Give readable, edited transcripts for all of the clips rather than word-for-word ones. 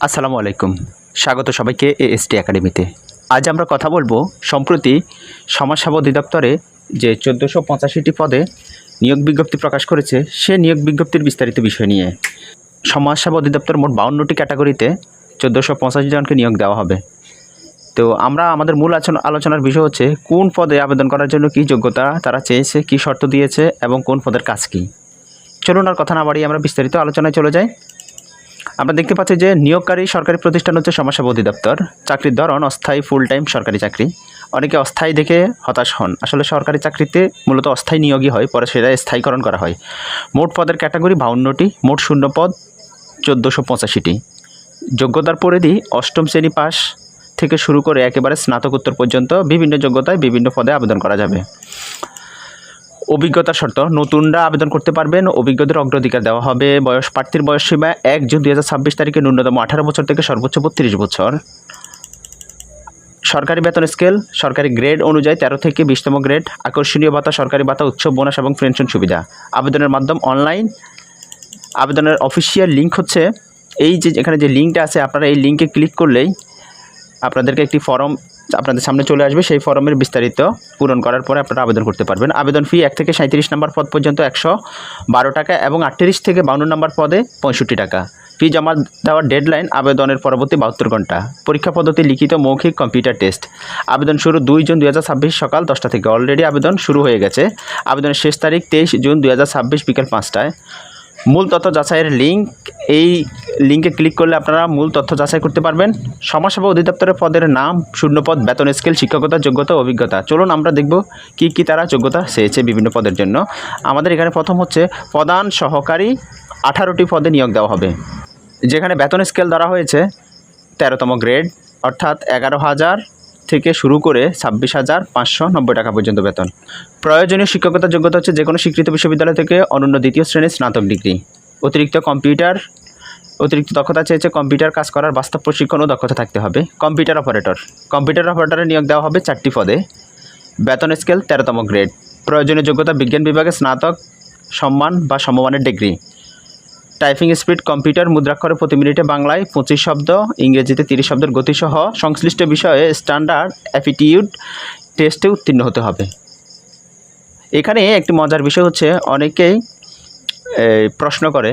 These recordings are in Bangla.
আসসালামু আলাইকুম। স্বাগত সবাইকে এএসটি একাডেমিতে। আজ আমরা কথা বলবো সম্প্রতি সমাজসেবা অধিদপ্তরে যে ১৪৮৫টি পদে নিয়োগ বিজ্ঞপ্তি প্রকাশ করেছে সে নিয়োগ বিজ্ঞপ্তির বিস্তারিত বিষয় নিয়ে। সমাজসেবা অধিদপ্তর মোট ৫২টি ক্যাটাগরিতে ১৪৮৫ জনকে নিয়োগ দেওয়া হবে। তো আমরা আমাদের মূল আলোচনার বিষয় হচ্ছে কোন পদে আবেদন করার জন্য কী যোগ্যতা তারা চেয়েছে, কী শর্ত দিয়েছে এবং কোন পদের কাজ কী। চলুন আর কথা না বাড়িয়ে আমরা বিস্তারিত আলোচনায় চলে যাই। আমরা দেখতে পাচ্ছি যে নিয়োগকারী সরকারি প্রতিষ্ঠান হচ্ছে সমাজসেবা অধিদপ্তর। চাকরির ধরন অস্থায়ী, ফুল টাইম সরকারি চাকরি। অনেকে অস্থায়ী দেখে হতাশ হন। আসলে সরকারি চাকরিতে মূলত অস্থায়ী নিয়োগই হয়, পরে সেটা স্থায়ীকরণ করা হয়। মোট পদের ক্যাটাগরি ৫২টি, মোট শূন্য পদ ১৪৮৫টি। যোগ্যতার পরিধি অষ্টম শ্রেণী পাস থেকে শুরু করে একেবারে স্নাতকোত্তর পর্যন্ত বিভিন্ন যোগ্যতায় বিভিন্ন পদে আবেদন করা যাবে। অভিজ্ঞতার শর্ত, নতুনরা আবেদন করতে পারবেন। অভিজ্ঞদের অগ্রাধিকার দেওয়া হবে। প্রার্থীর বয়সসীমা ১ জুন ২০২৬ তারিখে ন্যূনতম ১৮ বছর থেকে সর্বোচ্চ ৩২ বছর। সরকারি বেতন স্কেল সরকারি গ্রেড অনুযায়ী ১৩ থেকে ২০তম গ্রেড। আকর্ষণীয় ভাতা, সরকারি ভাতা, উৎসব বোনাস এবং পেনশন সুবিধা। আবেদনের মাধ্যম অনলাইন। আবেদনের অফিসিয়াল লিঙ্ক হচ্ছে এই যে এখানে যে লিঙ্কটা আছে, আপনারা এই লিঙ্কে ক্লিক করলেই আপনাদেরকে একটি ফর্ম আপনাদের সামনে চলে আসবে। সেই ফর্মের বিস্তারিত পূরণ করার পরে আপনারা আবেদন করতে পারবেন। আবেদন ফি ১ থেকে ৩৭ নম্বর পদ পর্যন্ত ১১২ টাকা এবং ৩৮ থেকে ৫২ নম্বর পদে ৬৫ টাকা। ফি জমা দেওয়ার ডেডলাইন আবেদনের পরবর্তী ৭২ ঘন্টা। পরীক্ষা পদ্ধতি লিখিত, মৌখিক, কম্পিউটার টেস্ট। আবেদন শুরু ২ জুন ২০২৬ সকাল ১০টা থেকে। অলরেডি আবেদন শুরু হয়ে গেছে। আবেদনের শেষ তারিখ ২৩ জুন ২০২৬ বিকেল ৫টায়। মূল তথ্য যাচাইয়ের লিঙ্ক, এই লিঙ্কে ক্লিক করলে আপনারা মূল তথ্য যাচাই করতে পারবেন। সমাজসেবা অধিদপ্তরের পদের নাম, শূন্যপদ, বেতন স্কেল, শিক্ষকতা যোগ্যতা, অভিজ্ঞতা। চলুন আমরা দেখব কি কি তারা যোগ্যতা চেয়েছে বিভিন্ন পদের জন্য। আমাদের এখানে প্রথম হচ্ছে প্রধান সহকারী, 18টি পদে নিয়োগ দেওয়া হবে। যেখানে বেতন স্কেল ধরা হয়েছে 13তম গ্রেড, অর্থাৎ 11,000 থেকে শুরু করে 26,590 টাকা পর্যন্ত বেতন। প্রয়োজনীয় শিক্ষকতার যোগ্যতা হচ্ছে যে কোনো স্বীকৃত বিশ্ববিদ্যালয় থেকে অনন্য দ্বিতীয় শ্রেণীর স্নাতক ডিগ্রি। অতিরিক্ত দক্ষতা চেয়েছে কম্পিউটার কাজ করার বাস্তব প্রশিক্ষণ ও দক্ষতা থাকতে হবে। কম্পিউটার অপারেটরে নিয়োগ দেওয়া হবে 4টি পদে। বেতন স্কেল 13তম গ্রেড। প্রয়োজনীয় যোগ্যতা বিজ্ঞান বিভাগে স্নাতক, সম্মান বা সমমানের ডিগ্রি। টাইপিং স্পিড কম্পিউটার মুদ্রাক্ষরে প্রতি মিনিটে বাংলায় 25 শব্দ, ইংরেজিতে 30 শব্দের গতিসহ সংশ্লিষ্ট বিষয়ে স্ট্যান্ডার্ড অ্যাপটিটিউড টেস্টে উত্তীর্ণ হতে হবে। এখানে একটি মজার বিষয় হচ্ছে অনেকেই প্রশ্ন করে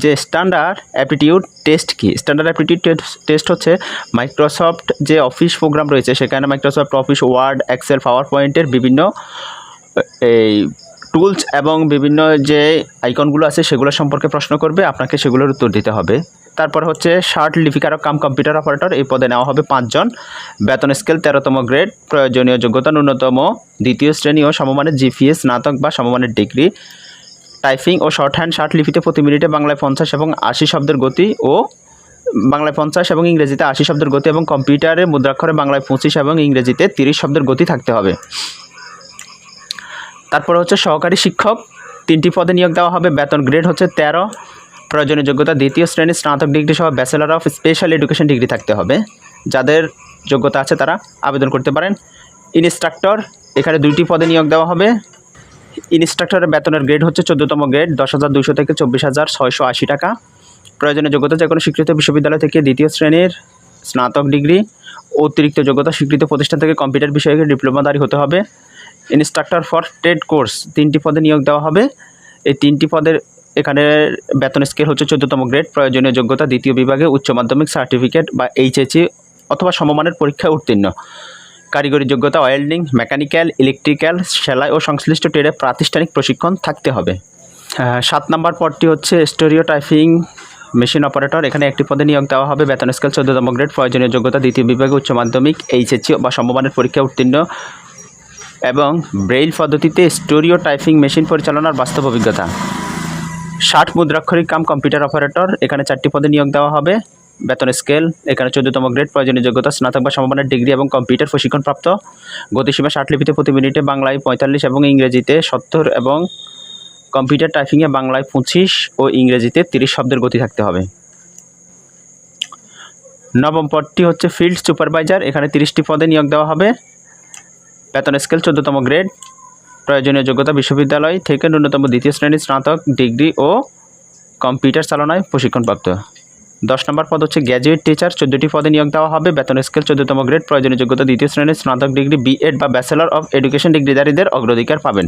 যে স্ট্যান্ডার্ড অ্যাপটিটিউড টেস্ট কি। স্ট্যান্ডার্ড অ্যাপটিটিউড টেস্ট হচ্ছে মাইক্রোসফট যে অফিস প্রোগ্রাম রয়েছে সেখানে মাইক্রোসফট অফিস, ওয়ার্ড, এক্সেল, পাওয়ার পয়েন্টের বিভিন্ন এই টুলস এবং বিভিন্ন যে আইকনগুলো আছে সেগুলো সম্পর্কে প্রশ্ন করবে, আপনাকে সেগুলোর উত্তর দিতে হবে। তারপর হচ্ছে শার্ট লিপিকারক কাম কম্পিউটার অপারেটর, এই পদে নেওয়া হবে 5 জন। বেতন স্কেল 13তম গ্রেড। প্রয়োজনীয় যোগ্যতা ন্যূনতম দ্বিতীয় শ্রেণী ও সমমানের জিপিএ, স্নাতক বা সমমানের ডিগ্রি। টাইপিং ও শর্ট হ্যান্ড শার্ট লিপিতে প্রতি মিনিটে বাংলায় 50 এবং 80 শব্দের গতি ও বাংলায় 50 এবং ইংরেজিতে 80 শব্দের গতি এবং কম্পিউটারে মুদ্রাক্ষরে বাংলায় 25 এবং ইংরেজিতে 30 শব্দের গতি থাকতে হবে। তারপর হচ্ছে সহকারী শিক্ষক, 3টি পদে নিয়োগ দেওয়া হবে। বেতন গ্রেড হচ্ছে 13। প্রয়োজনীয় যোগ্যতা দ্বিতীয় শ্রেণীর স্নাতক ডিগ্রি সহ bachelor of special education degree থাকতে হবে। যাদের যোগ্যতা আছে তারা আবেদন করতে পারেন। ইনস্ট্রাক্টর, এখানে 2টি পদে নিয়োগ দেওয়া হবে। ইনস্ট্রাক্টরের বেতনের গ্রেড হচ্ছে 14তম গ্রেড, 10,200 থেকে 24,680 টাকা। প্রয়োজনীয় যোগ্যতা যে কোনো স্বীকৃত বিশ্ববিদ্যালয় থেকে দ্বিতীয় শ্রেণীর স্নাতক ডিগ্রি। অতিরিক্ত যোগ্যতা স্বীকৃত প্রতিষ্ঠান থেকে কম্পিউটার বিষয়ে ডিপ্লোমাধারী হতে হবে। ইনস্ট্রাক্টর ফর ট্রেড কোর্স, 3টি পদে নিয়োগ দেওয়া হবে। এই 3টি পদের এখানে বেতন স্কেল হচ্ছে 14তম গ্রেড। প্রয়োজনীয় যোগ্যতা দ্বিতীয় বিভাগে উচ্চ মাধ্যমিক সার্টিফিকেট বা এইচএসসি অথবা সমমানের পরীক্ষায় উত্তীর্ণ। কারিগরি যোগ্যতা ওয়েল্ডিং, মেকানিক্যাল, ইলেকট্রিক্যাল, সেলাই ও সংশ্লিষ্ট ট্রেডে প্রাতিষ্ঠানিক প্রশিক্ষণ থাকতে হবে। 7 নম্বর পদটি হচ্ছে স্টোরিও টাইপিং মেশিন অপারেটর, এখানে 1টি পদে নিয়োগ দেওয়া হবে। বেতন স্কেল 14তম গ্রেড। প্রয়োজনীয় যোগ্যতা দ্বিতীয় বিভাগে উচ্চ মাধ্যমিক, এইচএসসি বা সমমানের পরীক্ষায় উত্তীর্ণ এবং ব্রেইল পদ্ধতিতে স্টোরিও টাইপিং মেশিন পরিচালনার বাস্তব অভিজ্ঞতা। 60 মুদ্রাক্ষরিক কাম কম্পিউটার অপারেটর, এখানে 4টি পদে নিয়োগ দেওয়া হবে। বেতন স্কেল এখানে 14তম গ্রেড। প্রয়োজনীয় যোগ্যতা স্নাতক বা সমমানের ডিগ্রি এবং কম্পিউটার প্রশিক্ষণপ্রাপ্ত। গতিসীমা 60 লিপিতে প্রতি মিনিটে বাংলায় 45 এবং ইংরেজিতে 70 এবং কম্পিউটার টাইপিংয়ে বাংলায় 25 ও ইংরেজিতে 30 শব্দের গতি থাকতে হবে। 9ম পদটি হচ্ছে ফিল্ড সুপারভাইজার, এখানে 30টি পদে নিয়োগ দেওয়া হবে। বেতন স্কেল 14তম গ্রেড। প্রয়োজনীয় যোগ্যতা বিশ্ববিদ্যালয় থেকে ন্যূনতম দ্বিতীয় শ্রেণীর স্নাতক ডিগ্রি ও কম্পিউটার চালনায় প্রশিক্ষণপ্রাপ্ত। 10 নম্বর পদ হচ্ছে গ্র্যাজুয়েট টিচার, 14টি পদে নিয়োগ দেওয়া হবে, বেতন স্কেল 14তম গ্রেড, প্রয়োজনীয় যোগ্যতা দ্বিতীয় শ্রেণীর স্নাতক ডিগ্রি বিএড বা ব্যাচেলর অফ এডুকেশন ডিগ্রিধারীদের অগ্রাধিকার পাবেন।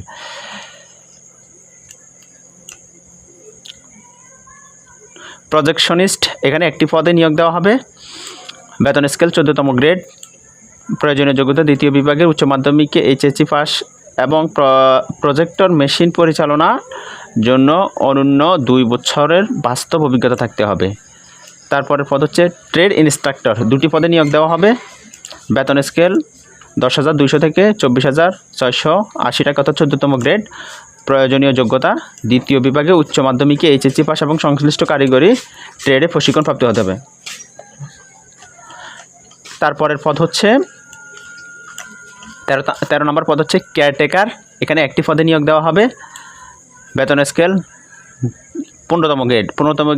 প্রজেকশনিস্ট, এখানে একটি পদে নিয়োগ দেওয়া হবে, বেতন স্কেল 14তম গ্রেড, প্রয়োজনীয় যোগ্যতা দ্বিতীয় বিভাগের উচ্চ মাধ্যমিকে এইচএসসি পাস এবং প্রজেক্টর মেশিন পরিচালনার জন্য অনূন্য 2 বছরের বাস্তব অভিজ্ঞতা থাকতে হবে। তারপরে পদ হচ্ছে ট্রেড ইনস্ট্রাক্টর, 2টি পদে নিয়োগ দেওয়া হবে, বেতন স্কেল 10,200 থেকে 24,680 টাকা অর্থাৎ 14তম গ্রেড, প্রয়োজনীয় যোগ্যতা দ্বিতীয় বিভাগে উচ্চ মাধ্যমিকে এইচএসসি পাস এবং সংশ্লিষ্ট কারিগরি ট্রেডে প্রশিক্ষণপ্রাপ্ত হতে হবে। তারপরের পদ হচ্ছে 13 নম্বর পদ হচ্ছে কেয়ারটেকার, এখানে একটি পদে নিয়োগ দেওয়া হবে, বেতন স্কেল 15তম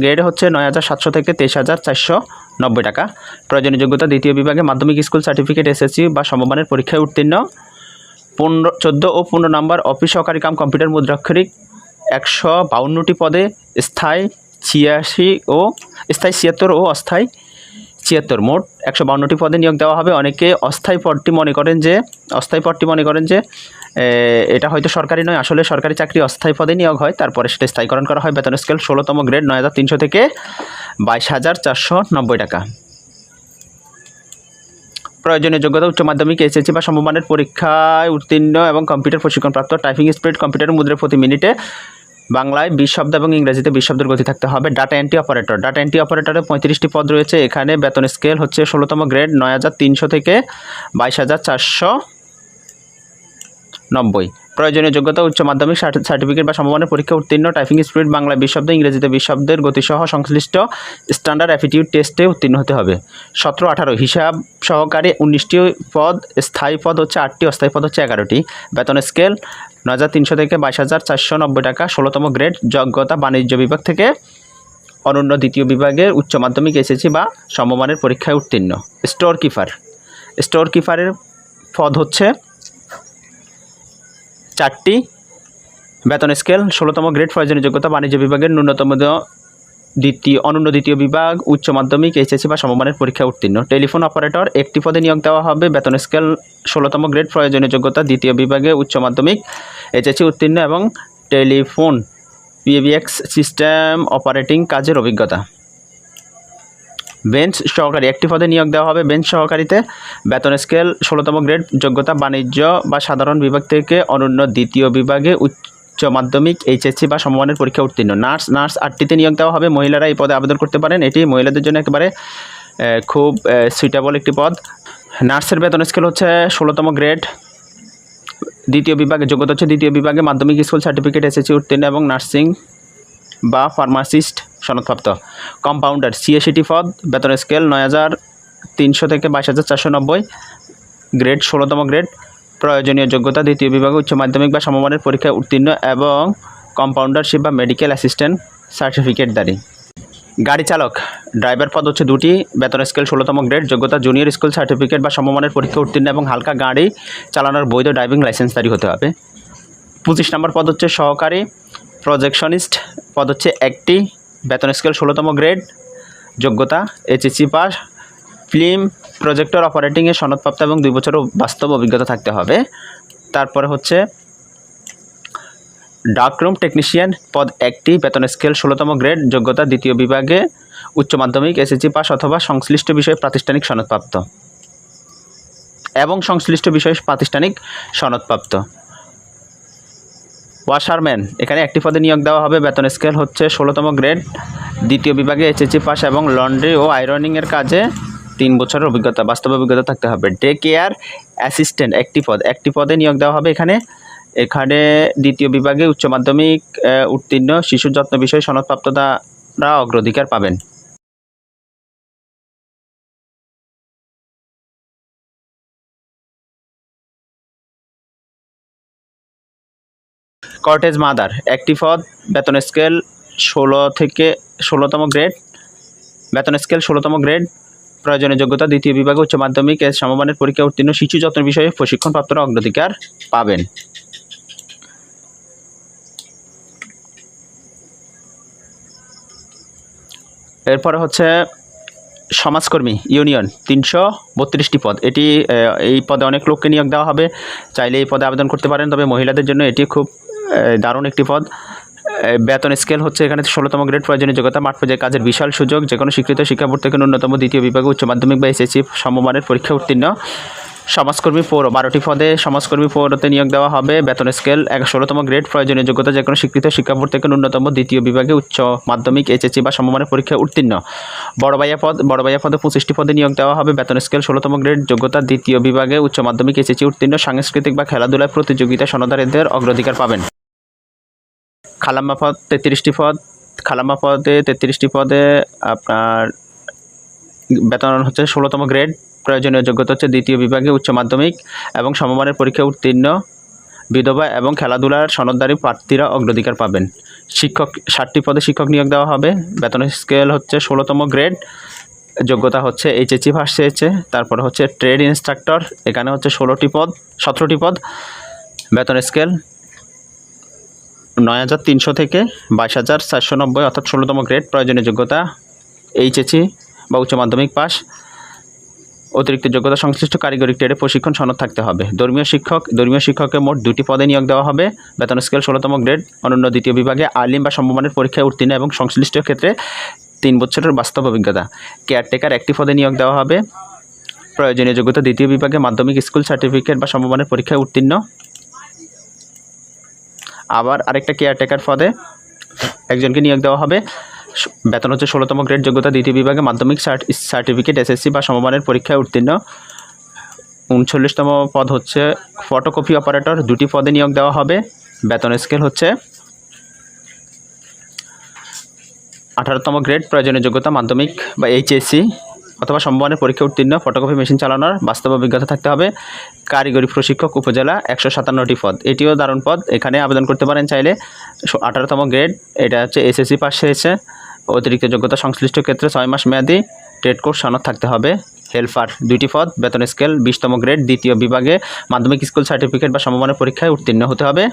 গ্রেড হচ্ছে 9,700 থেকে 23,490 টাকা, প্রয়োজনীয় যোগ্যতা দ্বিতীয় বিভাগে মাধ্যমিক স্কুল সার্টিফিকেট এসএসসি বা সমমানের পরীক্ষায় উত্তীর্ণ, 14 ও 15 নম্বর অফিস সহকারী কাম কম্পিউটার মুদ্রাক্ষরিক, 152টি পদে স্থায়ী 76 ও অস্থায়ী 76, মোট 152টি পদে নিয়োগ দেওয়া হবে। অনেকে অস্থায়ী পদটি মনে করেন যে এটা হয়তো সরকারি নয়, আসলে সরকারি চাকরি অস্থায়ী পদে নিয়োগ হয়, তারপরে সেটা স্থায়ীকরণ করা হয়। বেতন স্কেল 16তম গ্রেড 9,300 থেকে 22,490 টাকা, প্রয়োজনীয় যোগ্যতা উচ্চ মাধ্যমিক এইচএসসি বা সমমানের পরীক্ষায় উত্তীর্ণ এবং কম্পিউটার প্রশিক্ষণপ্রাপ্ত, টাইপিং স্পিড কম্পিউটারের মুদ্রা প্রতি মিনিটে বাংলায় 20 শব্দ এবং ইংরেজিতে 20 শব্দের গতি থাকতে হবে। ডাটা এন্ট্রি অপারেটরে 35টি পদ রয়েছে, এখানে বেতন স্কেল হচ্ছে 16তম গ্রেড 9,300 থেকে 22,490, প্রয়োজনীয় যোগ্যতা উচ্চ মাধ্যমিক সার্টিফিকেট বা সমমানের পরীক্ষা উত্তীর্ণ, টাইপিং স্পিড বাংলায় 20 শব্দ ইংরেজিতে 20 শব্দের গতিসহ সংশ্লিষ্ট স্ট্যান্ডার্ড অ্যাপটিটিউড টেস্টে উত্তীর্ণ হতে হবে। 17-18 হিসাব সহকারী 19টি পদ, স্থায়ী পদ হচ্ছে 8টি, অস্থায়ী পদ হচ্ছে 11টি, বেতন স্কেল 9,300 থেকে 22,490 টাকা, 16তম গ্রেড, যোগ্যতা বাণিজ্য বিভাগ থেকে অনন্য দ্বিতীয় বিভাগের উচ্চ মাধ্যমিক এসএসসি বা সমমানের পরীক্ষায় উত্তীর্ণ। স্টোর কিপারের পদ হচ্ছে 4টি, বেতন স্কেল 16তম গ্রেড, প্রয়োজনীয় যোগ্যতা বাণিজ্য বিভাগের ন্যূনতম অনন্য দ্বিতীয় বিভাগ উচ্চ মাধ্যমিক এইচএসসি বা সমমানের পরীক্ষায় উত্তীর্ণ। টেলিফোন অপারেটর, একটি পদে নিয়োগ দেওয়া হবে, বেতন স্কেল 16তম গ্রেড, প্রয়োজনীয় যোগ্যতা দ্বিতীয় বিভাগে উচ্চ মাধ্যমিক এইচএসসি উত্তীর্ণ এবং টেলিফোন পিবিএক্স সিস্টেম অপারেটিং কাজের অভিজ্ঞতা। বেঞ্চ সহকারী, একটি পদে নিয়োগ দেওয়া হবে, বেঞ্চ সহকারীতে, বেতন স্কেল 16তম গ্রেড, যোগ্যতা বাণিজ্য বা সাধারণ বিভাগ থেকে অনন্য দ্বিতীয় বিভাগে উচ্চ মাধ্যমিক এইচএসসি বা সমমানের পরীক্ষা উত্তীর্ণ। নার্স 8টিতে নিয়োগ দেওয়া হবে, মহিলারা এই পদে আবেদন করতে পারেন, এটি মহিলাদের জন্য একেবারে খুব সুইটেবল একটি পদ। নার্সের বেতন স্কেল হচ্ছে 16তম গ্রেড, দ্বিতীয় বিভাগে যোগ্যতা হচ্ছে দ্বিতীয় বিভাগে মাধ্যমিক স্কুল সার্টিফিকেট এসএসসি উত্তীর্ণ এবং নার্সিং বা ফার্মাসিস্ট সনদপ্রাপ্ত। কম্পাউন্ডার 86টি পদ, বেতন স্কেল 9,300 থেকে 22,490, গ্রেড 16তম গ্রেড, প্রয়োজনীয় যোগ্যতা দ্বিতীয় বিভাগে উচ্চ মাধ্যমিক বা সমমানের পরীক্ষায় উত্তীর্ণ এবং কম্পাউন্ডারশিপ বা মেডিকেল অ্যাসিস্ট্যান্ট সার্টিফিকেটধারী। গাড়ি চালক, ড্রাইভার পদ হচ্ছে 2টি, বেতন স্কেল 16তম গ্রেড, যোগ্যতা জুনিয়র স্কুল সার্টিফিকেট বা সমমানের পরীক্ষা উত্তীর্ণ এবং হালকা গাড়ি চালানোর বৈধ ড্রাইভিং লাইসেন্সধারী হতে হবে। 25 নম্বর পদ হচ্ছে সহকারী প্রজেকশনিস্ট, পদ হচ্ছে 1টি, বেতন স্কেল 16তম গ্রেড, যোগ্যতা এইচএসসি পাস, ফিল্ম প্রজেক্টর অপারেটিংয়ে সনদপ্রাপ্ত এবং 2 বছরের বাস্তব অভিজ্ঞতা থাকতে হবে। তারপরে হচ্ছে ডার্করুম টেকনিশিয়ান, পদ 1টি, বেতন স্কেল 16তম গ্রেড, যোগ্যতা দ্বিতীয় বিভাগে উচ্চ মাধ্যমিক এসএসসি পাস অথবা সংশ্লিষ্ট বিষয়ে প্রাতিষ্ঠানিক সনদপ্রাপ্ত। ওয়াশারম্যান, এখানে একটি পদে নিয়োগ দেওয়া হবে, বেতন স্কেল হচ্ছে 16তম গ্রেড, দ্বিতীয় বিভাগে এইচএসসি পাস এবং লন্ড্রি ও আয়রনিংয়ের কাজে 3 বছরের বাস্তব অভিজ্ঞতা থাকতে হবে। ডে কেয়ার অ্যাসিস্ট্যান্ট, একটি পদে নিয়োগ দেওয়া হবে, এখানে দ্বিতীয় বিভাগে উচ্চ মাধ্যমিক উত্তীর্ণ শিশু যত্ন বিষয়ে সনদপ্রাপ্তরা অগ্রাধিকার পাবেন। কটেজ মাদার, একটি পদ, বেতন স্কেল 16তম গ্রেড, প্রয়োজনীয় যোগ্যতা দ্বিতীয় বিভাগে উচ্চ মাধ্যমিক সমমানের পরীক্ষা উত্তীর্ণ শিশু যত্ন বিষয়ে প্রশিক্ষণপ্রাপ্তরা অগ্রাধিকার পাবেন। এরপরে হচ্ছে সমাজকর্মী ইউনিয়ন 332টি পদ। এই পদে অনেক লোককে নিয়োগ দেওয়া হবে, চাইলে এই পদে আবেদন করতে পারেন, তবে মহিলাদের জন্য এটি খুব দারুণ একটি পদ। বেতন স্কেল হচ্ছে এখানে 16তম গ্রেড, প্রয়োজনীয় যোগ্যতা মাঠ পর্যায়ে কাজের বিশাল সুযোগ, যে কোনো স্বীকৃত শিক্ষা বোর্ড থেকে ন্যূনতম দ্বিতীয় বিভাগে উচ্চ মাধ্যমিক বা এসএসসি সমমানের পরীক্ষা উত্তীর্ণ। সমাজকর্মী পৌর 12টি পদে সমাজকর্মী পৌরতে নিয়োগ দেওয়া হবে। বেতন স্কেল 16তম গ্রেড, প্রয়োজনীয় যোগ্যতা যে কোনো স্বীকৃত শিক্ষা বোর্ড থেকে ন্যূনতম দ্বিতীয় বিভাগে উচ্চ মাধ্যমিক এইচএসসি বা সমমানের পরীক্ষা উত্তীর্ণ। বড় ভাইয়া পদে 25টি পদে নিয়োগ দেওয়া হবে। বেতন স্কেল 16তম গ্রেড, যোগ্যতা দ্বিতীয় বিভাগে উচ্চ মাধ্যমিক এইচএসসি উত্তীর্ণ। সাংস্কৃতিক বা খেলাধুলায় প্রতিযোগিতা সনদারীদের অগ্রাধিকার পাবেন। খালাম্মা পদ 33টি পদ, খালাম্মা পদে 33টি পদে আপনার বেতন হচ্ছে 16তম গ্রেড, প্রয়োজনীয় যোগ্যতা হচ্ছে দ্বিতীয় বিভাগে উচ্চ মাধ্যমিক এবং সমমানের পরীক্ষা উত্তীর্ণ। বিধবা এবং খেলাধুলার সনদধারী প্রার্থীরা অগ্রাধিকার পাবেন। শিক্ষক 60টি পদে শিক্ষক নিয়োগ দেওয়া হবে। বেতন স্কেল হচ্ছে 16তম গ্রেড, যোগ্যতা হচ্ছে এইচএসসি পাস হয়েছে। তারপরে হচ্ছে ট্রেড ইনস্ট্রাক্টর, এখানে হচ্ছে 17টি পদ। বেতন স্কেল 9,300 থেকে 22,490, অর্থাৎ 16তম গ্রেড, প্রয়োজনীয় যোগ্যতা এইচএসসি বা উচ্চ মাধ্যমিক পাস। অতিরিক্ত যোগ্যতা সংশ্লিষ্ট কারিগরি ট্রেডে প্রশিক্ষণ সনদ থাকতে হবে। ধর্মীয় শিক্ষকের মোট 2টি পদে নিয়োগ দেওয়া হবে। বেতন স্কেল 16তম গ্রেড, অনন্য দ্বিতীয় বিভাগে আলিম বা সমমানের পরীক্ষায় উত্তীর্ণ এবং সংশ্লিষ্ট ক্ষেত্রে 3 বছরের বাস্তব অভিজ্ঞতা। কেয়ারটেকার 1টি পদে নিয়োগ দেওয়া হবে। প্রয়োজনীয় যোগ্যতা দ্বিতীয় বিভাগে মাধ্যমিক স্কুল সার্টিফিকেট বা সমমানের পরীক্ষায় উত্তীর্ণ। আবার আরেকটা কেয়ারটেকার পদে একজনকে নিয়োগ দেওয়া হবে। বেতন হচ্ছে 16তম গ্রেড, যোগ্যতা দ্বিতীয় বিভাগে মাধ্যমিক সার্টিফিকেট এসএসসি বা সমমানের পরীক্ষায় উত্তীর্ণ। 39তম পদ হচ্ছে ফটোকপি অপারেটর, 2টি পদে নিয়োগ দেওয়া হবে। বেতন স্কেল হচ্ছে 18তম গ্রেড, প্রয়োজনীয় যোগ্যতা মাধ্যমিক বা এইচএসসি অথবা সমমানের পরীক্ষা উত্তীর্ণ। ফটোকপি মেশিন চালানোর বাস্তব অভিজ্ঞতা থাকতে হবে। কারিগরি প্রশিক্ষক উপজেলা 157টি পদ, এটিও দারুণ পদ, এখানে আবেদন করতে পারেন চাইলে। 18তম গ্রেড, এটা হচ্ছে এসএসসি পাস হয়েছে। অতিরিক্ত যোগ্যতা সংশ্লিষ্ট ক্ষেত্রে 6 মাস মেয়াদি ট্রেড কোর্স সনদ থাকতে হবে। হেল্পার 2টি পদ, বেতন স্কেল 20তম গ্রেড, দ্বিতীয় বিভাগে মাধ্যমিক স্কুল সার্টিফিকেট বা সমমানের পরীক্ষায় উত্তীর্ণ হতে হবে।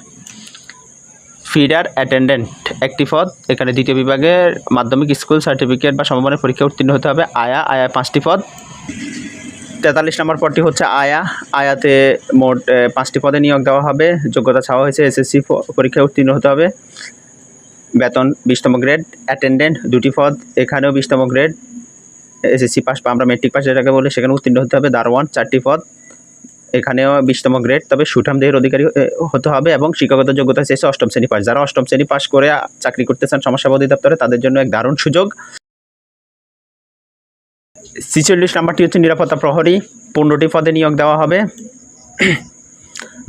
ফিডার অ্যাটেন্ডেন্ট 1টি পদ, এখানে দ্বিতীয় বিভাগে মাধ্যমিক স্কুল সার্টিফিকেট বা সমমানের পরীক্ষায় উত্তীর্ণ হতে হবে। আয়া 5টি পদ। 43 নম্বর পদটি হচ্ছে আয়াতে মোট 5টি পদে নিয়োগ দেওয়া হবে। যোগ্যতা চাওয়া হয়েছে এসএসসি পরীক্ষায় উত্তীর্ণ হতে হবে। বেতন 20তম গ্রেড। অ্যাটেন্ডেন্ট 2টি পদ, এখানেও 20তম গ্রেড, এসএসসি পাস বা আমরা মেট্রিক পাস যেটাকে বলি সেখানে উত্তীর্ণ হতে হবে। দারোয়ান 4টি পদ, এখানেও 20তম গ্রেড, তবে সুঠামদেহের অধিকারী হতে হবে এবং শিক্ষাগত যোগ্যতা চেয়েছে 8ম শ্রেণী পাস। যারা 8ম শ্রেণী পাস করে চাকরি করতে চান সমাজসেবা অধিদপ্তরে, তাদের জন্য এক দারুণ সুযোগ। 46 নম্বরটি হচ্ছে নিরাপত্তা প্রহরী, 15টি পদে নিয়োগ দেওয়া হবে।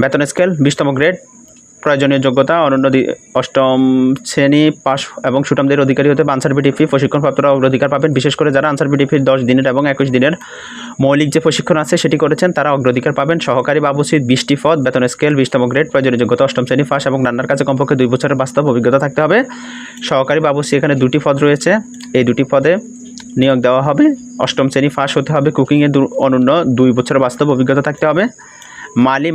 বেতন স্কেল 20তম গ্রেড, প্রয়োজনীয় যোগ্যতা অনন্য 8ম শ্রেণী পাস এবং সুঠামদের অধিকারী হতে আনসার বিডিপি প্রশিক্ষণপ্রাপ্তরা অগ্রাধিকার পাবেন। বিশেষ করে যারা আনসার বিডিপির 10 দিনের এবং 21 দিনের মৌলিক যে প্রশিক্ষণ আছে সেটি করেছেন তারা অগ্রাধিকার পাবেন। সহকারী বাবুসি 20টি পদ, বেতন স্কেল 20তম গ্রেড, প্রয়োজনীয় যোগ্যতা 8ম শ্রেণী পাস এবং রান্নার কাছে কমপক্ষে 2 বছরের বাস্তব অভিজ্ঞতা থাকতে হবে। সহকারী বাবুসি এখানে 2টি পদ রয়েছে, এই 2টি পদে নিয়োগ দেওয়া হবে। 8ম শ্রেণী পাস হতে হবে, কুকিংয়ে অনন্য 2 বছরের বাস্তব অভিজ্ঞতা থাকতে হবে।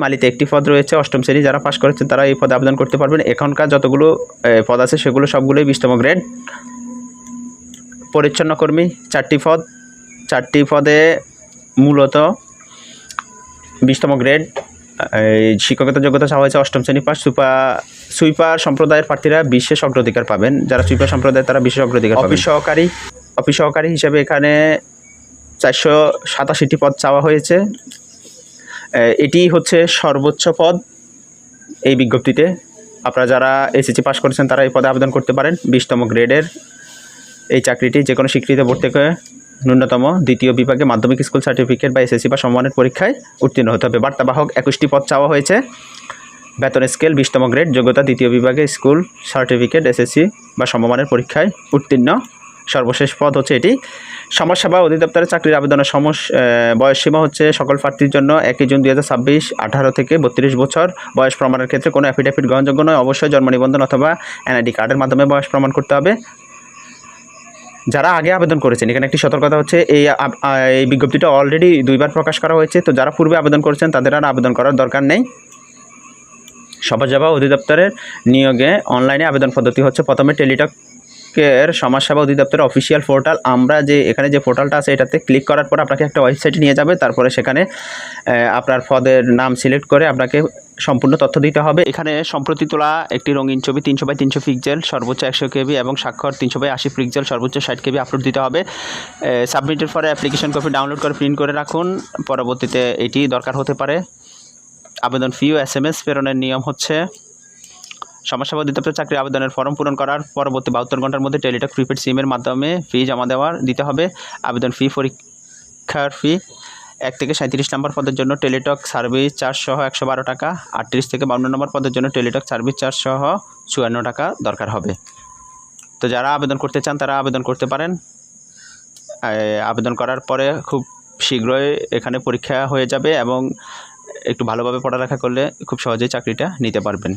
মালিতে 1টি পদ রয়েছে, 8ম শ্রেণী যারা পাস করেছেন তারা এই পদে আবেদন করতে পারবেন। এখনকার যতগুলো পদ আছে সেগুলো সবগুলোই 20তম গ্রেড। পরিচ্ছন্ন কর্মী 4টি পদ, 4টি পদে মূলত 20তম গ্রেড। শিক্ষকতা যোগ্যতা চাওয়া হয়েছে 8ম শ্রেণী পাস। সুইপার সম্প্রদায়ের প্রার্থীরা বিশেষ অগ্রাধিকার পাবেন, যারা সুইপার সম্প্রদায় তারা বিশেষ অগ্রাধিকার পাবেন। অফিস সহকারী হিসেবে এখানে 487টি পদ চাওয়া হয়েছে। এটি হচ্ছে সর্বোচ্চ পদ এই বিজ্ঞপ্তিতে। আপনারা যারা এসএসসি পাস করেছেন তারা এই পদে আবেদন করতে পারেন। 20তম গ্রেডের এই চাকরিটি যে কোনো স্বীকৃত বোর্ড থেকে ন্যূনতম দ্বিতীয় বিভাগে মাধ্যমিক স্কুল সার্টিফিকেট বা এসএসসি বা সমমানের পরীক্ষায় উত্তীর্ণ হতে হবে। বার্তাবাহক 21টি পদ চাওয়া হয়েছে। বেতন স্কেল 20তম গ্রেড, যোগ্যতা দ্বিতীয় বিভাগে স্কুল সার্টিফিকেট এসএসসি বা সমমানের পরীক্ষায় উত্তীর্ণ। সর্বশেষ পদ হচ্ছে এটি। সমাজসেবা অধিদপ্তরের চাকরির আবেদনের বয়সসীমা হচ্ছে সকল প্রার্থীর জন্য 1 জুন 2026, 18 থেকে 32 বছর। বয়স প্রমাণের ক্ষেত্রে কোনো অ্যাফিডেভিট গ্রহণযোগ্য নয়, অবশ্যই জন্ম নিবন্ধন অথবা এনআইডি কার্ডের মাধ্যমে বয়স প্রমাণ করতে হবে। যারা আগে আবেদন করেছেন, এখানে একটি সতর্কতা হচ্ছে এই বিজ্ঞপ্তিটা অলরেডি 2বার প্রকাশ করা হয়েছে, তো যারা পূর্বে আবেদন করেছেন তাদের আর আবেদন করার দরকার নেই। সমাজসেবা অধিদপ্তরের নিয়োগে অনলাইনে আবেদন পদ্ধতি হচ্ছে প্রথমে টেলিটক বিভাগের সমাজসেবা অধিদপ্তরের অফিসিয়াল পোর্টাল। আমরা যে এখানে যে পোর্টালটা আছে এটাতে ক্লিক করার পর আপনাকে একটা ওয়েবসাইটে নিয়ে যাবে। তারপরে সেখানে আপনার পদের নাম সিলেক্ট করে আপনাকে সম্পূর্ণ তথ্য দিতে হবে। এখানে সম্প্রতি তোলা একটি রঙিন ছবি 300x300 পিক্সেল সর্বোচ্চ 100 KB এবং স্বাক্ষর 300x80 পিক্সেল সর্বোচ্চ 60 KB আপলোড দিতে হবে। সাবমিটের পরে অ্যাপ্লিকেশন কপি ডাউনলোড করে প্রিন্ট করে রাখুন। পরবর্তীতে এটি দরকার হতে পারে। আবেদন ফি ও SMS প্রেরণের নিয়ম হচ্ছে সমাজসেবা অধিদপ্তর চাকরি আবেদনের ফর্ম পূরণ করার পরবর্তী 72 ঘন্টার মধ্যে টেলিটক প্রিপেড সিমের মাধ্যমে ফি জমা দিতে হবে। আবেদন ফি পরীক্ষার ফি 1 থেকে 37 নম্বর পদের জন্য টেলিটক সার্ভিস চার্জ সহ 112 টাকা, 38 থেকে 52 নম্বর পদের জন্য টেলিটক সার্ভিস চার্জ সহ 54 টাকা দরকার হবে। তো যারা আবেদন করতে চান তারা আবেদন করতে পারেন। আবেদন করার পরে খুব শীঘ্রই এখানে পরীক্ষা হয়ে যাবে এবং একটু ভালোভাবে পড়ালেখা করলে খুব সহজেই চাকরিটা নিতে পারবেন।